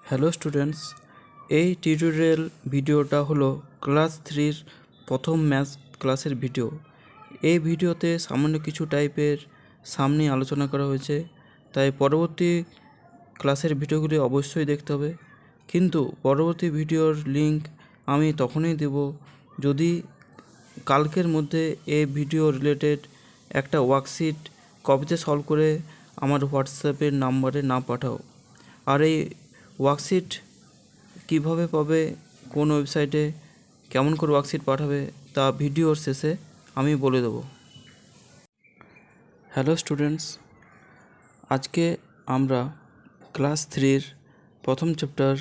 Hello students, এই tutorial ভিডিওটা হলো ক্লাস 3-র প্রথম ম্যাথ ক্লাসের ভিডিও। এই ভিডিওতে সামান্য কিছু টাইপের সামনে আলোচনা করা হয়েছে, তাই পরবর্তী ক্লাসের ভিডিওগুলি অবশ্যই দেখতে হবে। কিন্তু পরবর্তী ভিডিওর লিঙ্ক আমি তখনই দেব যদি কালকের মধ্যে এই ভিডিও রিলেটেড একটা ওয়ার্কশিট কপিতে সলভ করে আমার হোয়াটসঅ্যাপের নাম্বারে না পাঠাও। আর এই ওয়ার্কশিট কীভাবে পাবে, কোন ওয়েবসাইটে, কেমন করে ওয়ার্কশিট পাঠাবে তা ভিডিওর শেষে আমি বলে দেবো। হ্যালো স্টুডেন্টস, আজকে আমরা ক্লাস 3-র প্রথম চ্যাপ্টার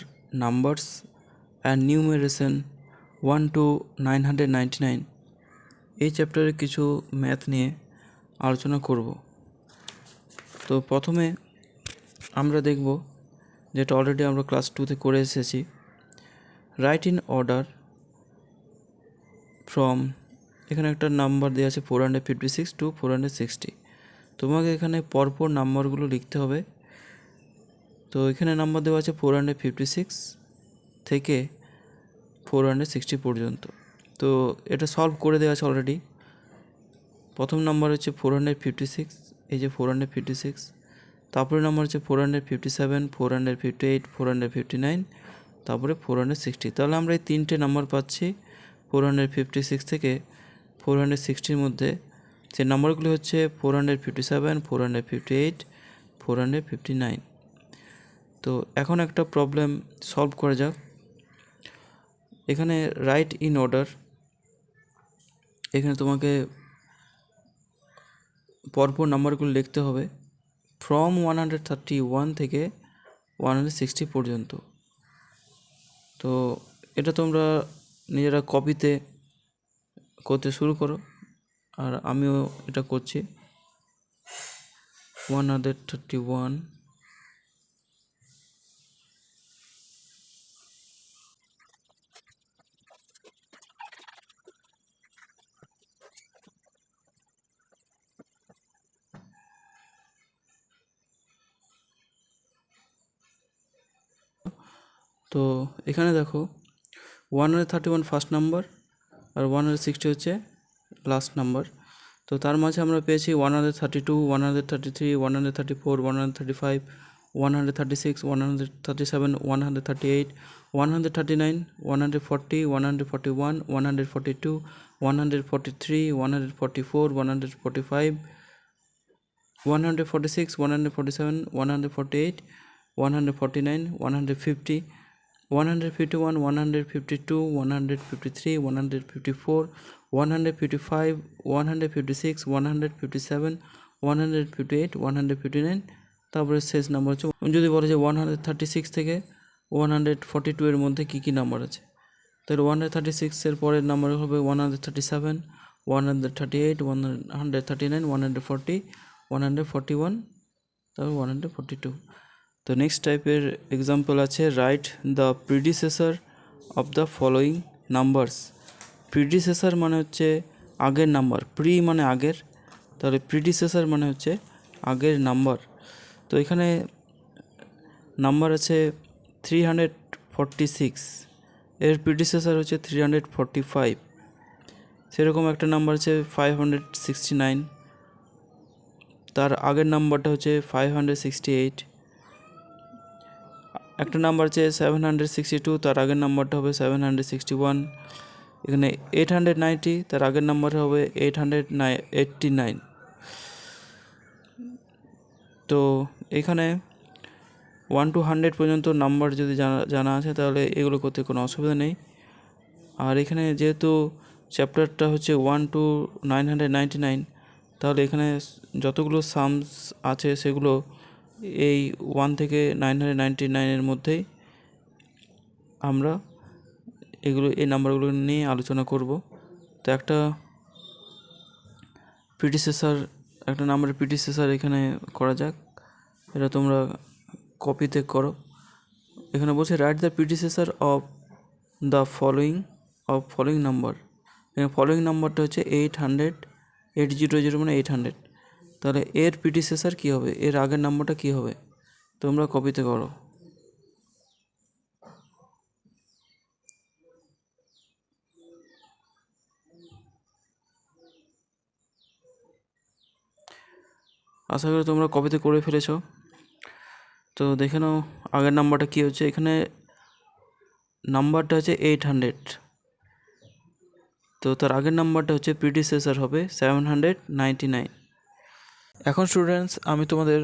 নাম্বারস অ্যান্ড নিউমেরেশন 1 to 999 এই চ্যাপ্টারে কিছু ম্যাথ নিয়ে আলোচনা করব। তো প্রথমে আমরা দেখব যেটা অলরেডি আমরা ক্লাস 2-তে করে এসেছি, রাইট ইন অর্ডার ফ্রম, এখানে একটা নাম্বার দেওয়া আছে 456 to 460। তোমাকে এখানে পরপর নাম্বারগুলো লিখতে হবে। তো এখানে নাম্বার দেওয়া আছে 456 থেকে 460 পর্যন্ত। তো এটা সলভ করে দেওয়া আছে অলরেডি। প্রথম নাম্বার হচ্ছে 456, এই যে 456। তারপরে নাম্বার হচ্ছে 457, 458, 459, তারপরে 460। তাহলে আমরা এই তিনটে নাম্বার পাচ্ছি 456 থেকে 460-র মধ্যে। যে নাম্বারগুলি হচ্ছে 457, 458, 459। তো এখন একটা প্রবলেম সলভ করা যাক। এখানে রাইট ইন অর্ডার, এখানে তোমাকে পরপর নাম্বারগুলো লিখতে হবে ফ্রম 131 থেকে 160 পর্যন্ত। তো এটা তোমরা নিজেরা কপিতে করতে শুরু করো, আর আমিও এটা করছি। 131, তো এখানে দেখো 131 ফার্স্ট নাম্বার আর 160 হচ্ছে লাস্ট নাম্বার। তো তার মাঝে আমরা পেয়েছি 132, 133, 134, 135, 136, 137, 138, 139, 140, 141, 142, 143, 144, 145, 146, 147, 148, 149, 150, 151, 152, 153, 154, 155, 156, 157, 158, 159। তারপরে শেষ নাম্বার হচ্ছে, যদি বলা যায় 136 থেকে 142 এর মধ্যে কী কী নাম্বার আছে, তাহলে 136-এর পরের নাম্বার হবে 137, 138, 139, 140, 141, তারপর 142। তো নেক্সট টাইপের এক্সাম্পল আছে, write the predecessor of the following numbers. Predecessor মানে হচ্ছে আগের নাম্বার, প্রি মানে আগের, তাহলে প্রিডিসেসর মানে হচ্ছে আগের নাম্বার। তো এখানে নাম্বার আছে 346, এর প্রিডিসেসর হচ্ছে 345। সেরকম একটা নাম্বার আছে 569, তার আগের নাম্বারটা হচ্ছে 568। একটা নাম্বার আছে 762, তার আগের নাম্বারটা হবে 761। এখানে 890, তার আগের নাম্বার হবে 889। তো এখানে 1 to 100 পর্যন্ত নাম্বার যদি জানা আছে তাহলে এগুলো করতে কোনো অসুবিধা নেই। আর এখানে যেহেতু চ্যাপ্টারটা হচ্ছে 1 to 999, তাহলে এখানে যতগুলো সামস আছে সেগুলো এই 1 থেকে 999-এর মধ্যেই আমরা এই নাম্বারগুলো নিয়ে আলোচনা করব। তো একটা নাম্বারের প্রিডিসেসর এখানে করা যাক, এটা তোমরা কপিতে করো। এখানে বলছে write the predecessor of the following number. এখানে ফলোয়িং নাম্বারটা হচ্ছে 800, 800 মানে 800। তাহলে এর প্রিডিসেসর কী হবে, এর আগের নাম্বারটা কী হবে, তোমরা কপিতে করো। আশা করি তোমরা কপিতে করে ফেলেছো। তো দেখে নাও আগের নাম্বারটা কী হচ্ছে। এখানে নাম্বারটা হচ্ছে 800, তো তার আগের নাম্বারটা হচ্ছে প্রিডিসেসর হবে 799। এখন স্টুডেন্টস আমি তোমাদের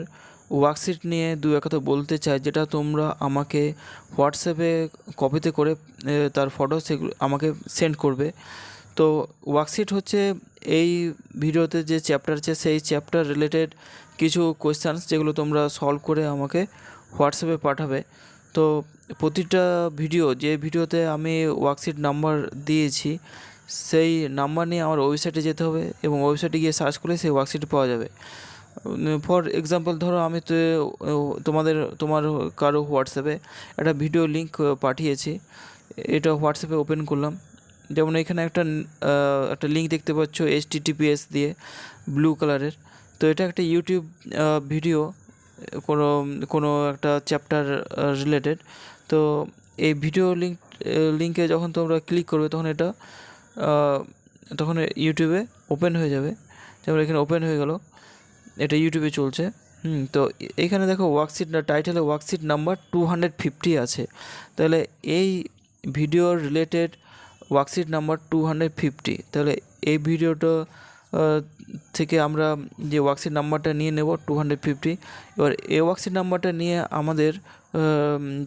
ওয়ার্কশিট নিয়ে দু এক কথা বলতে চাই, যেটা তোমরা আমাকে হোয়াটসঅ্যাপে কপিতে করে তার ফটো সেগুলো আমাকে সেন্ড করবে। তো ওয়ার্কশিট হচ্ছে এই ভিডিওতে যে চ্যাপ্টার আছে সেই চ্যাপ্টার রিলেটেড কিছু কোয়েশ্চানস যেগুলো তোমরা সলভ করে আমাকে হোয়াটসঅ্যাপে পাঠাবে। তো প্রতিটা ভিডিও, যে ভিডিওতে আমি ওয়ার্কশিট নাম্বার দিয়েছি সেই নাম্বার নিয়ে আমার ওয়েবসাইটে যেতে হবে এবং ওয়েবসাইটে গিয়ে সার্চ করলে সেই ওয়ার্কশিট পাওয়া যাবে। ফর এক্সাম্পল ধরো আমি তো তোমার কারো হোয়াটসঅ্যাপে একটা ভিডিও লিঙ্ক পাঠিয়েছি, এটা হোয়াটসঅ্যাপে ওপেন করলাম। যেমন এখানে একটা লিঙ্ক দেখতে পাচ্ছ HTTPS দিয়ে ব্লু কালারের। তো এটা একটা ইউটিউব ভিডিও, কোনো একটা চ্যাপ্টার রিলেটেড। তো এই ভিডিও লিঙ্কে যখন তোমরা ক্লিক করবে তখন ইউটিউবে ওপেন হয়ে যাবে। যেমন এখানে ওপেন হয়ে গেল, এটা ইউটিউবে চলছে। তো এইখানে দেখো ওয়ার্কশিট টাইটেলে ওয়ার্কশিট নাম্বার 250 আছে। তাহলে এই ভিডিওর রিলেটেড ওয়ার্কশিট নাম্বার 250। তাহলে এই ভিডিওটা থেকে আমরা যে ওয়ার্কশিট নাম্বারটা নিয়ে নেব 250। এবার এই ওয়ার্কশিট নাম্বারটা নিয়ে আমাদের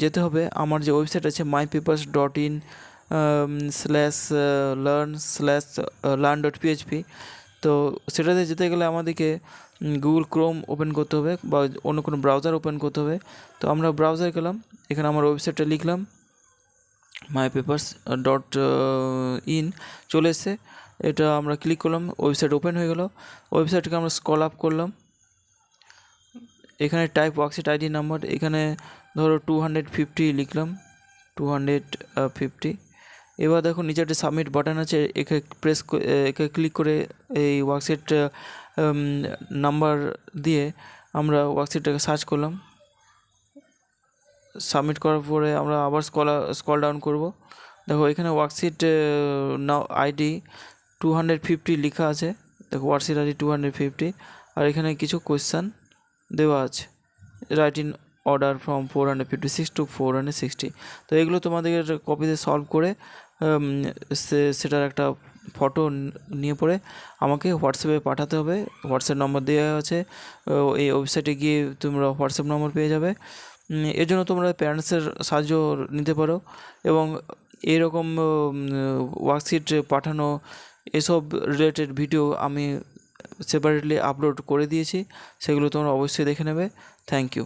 যেতে হবে আমার যে ওয়েবসাইট আছে mypapers.in/learn/learn.php। তো সেটাতে যেতে গেলে আমাদেরকে গুগল ক্রোম ওপেন করতে হবে বা অন্য কোনো ব্রাউজার ওপেন করতে হবে। তো আমরা ব্রাউজার গেলাম, এখানে আমার ওয়েবসাইটটা লিখলাম mypapers.in, চলে এসছে। এটা আমরা ক্লিক করলাম, ওয়েবসাইট ওপেন হয়ে গেল। ওয়েবসাইটকে আমরা স্ক্রল আপ করলাম, এখানে টাইপ ওয়ার্কশিট আইডি নাম্বার, এখানে ধরো 250 লিখলাম, 250। এবার দেখো নিচে একটা সাবমিট বাটন আছে, একে ক্লিক করে এই ওয়ার্কশিট নাম্বার দিয়ে আমরা ওয়ার্কশিটটাকে সার্চ করলাম। সাবমিট করার পরে আমরা আবার স্ক্রল ডাউন করব। দেখো এখানে ওয়ার্কশিট আইডি 250 লেখা আছে। দেখো ওয়ার্কশিট আইডি 250, আর এখানে কিছু কোয়েশ্চান দেওয়া আছে, right in order from 456 to 460। তো এগুলো তোমাদের কপিতে সলভ করে সেটার একটা ফটো নিয়ে পরে আমাকে হোয়াটসঅ্যাপে পাঠাতে হবে। হোয়াটসঅ্যাপ নম্বর দেওয়া আছে, এই ওয়েবসাইটে গিয়ে তোমরা হোয়াটসঅ্যাপ নম্বর পেয়ে যাবে। এর জন্য তোমরা প্যারেন্টসের সাহায্য নিতে পারো এবং এরকম ওয়ার্কশিট পাঠানো এসব রিলেটেড ভিডিও আমি সেপারেটলি আপলোড করে দিয়েছি, সেগুলো তোমরা অবশ্যই দেখে নেবে। Thank you.